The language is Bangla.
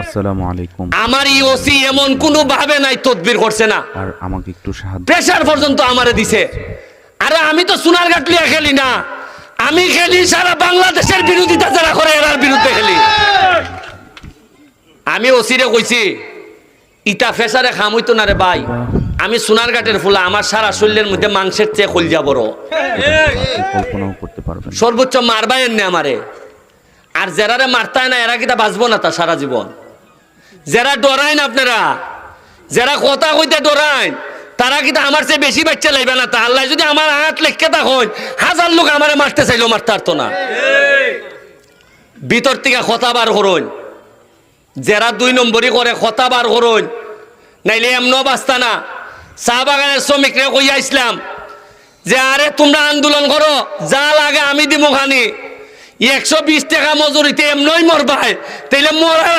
আসসালামু আলাইকুম। আমার ওসি এমন কোনো ভাবে নাই তদবির করছে না, আর আমাকে একটু সাহায্য। প্রেসার পর্যন্ত আমারে দিছে। আরে আমি তো সোনারঘাট লিয়া খেলি না, আমি খেলি সারা বাংলাদেশের বিরোধিতা যারা করে এরার বিরুদ্ধে খেলি। আমি ওসিরে কইছি ইটা ফেসারে খাম হইতো না রে ভাই, আমি সোনারঘাটের ফুলা, আমার সারা শরীরের মধ্যে মাংসের চেয়ে কলজা বড়, কল্পনাও করতে পারবেন। সর্বোচ্চ মারবাই এনে আমারে। আর যারারে মারতায় না এরা কিটা বাঁচবো না তা সারা জীবন। যারা ডরাইন আপনারা, যারা কথা কইতে ডরাইন, তারা কিন্তু আমার চেয়ে বেশি বাচ্চা লাইবে না তা। আল্লাহ যদি আমার হাত লেখকে তখন হাজার লোক আমারে মারতে চাইলো, মারতে পারতো না। ভিতর থেকে কথা বার করুন, যারা 2 নম্বরই করে কথা বার করুন, নাইলে এমনও বাস্তা না। চা বাগানের শ্রমিকরা কইয়া ইসলাম যে আরে তোমরা আন্দোলন করো, যা লাগে আমি দিব খানি, 120 টাকা মজুরিতে এমনই মরবাই, তাইলে মরার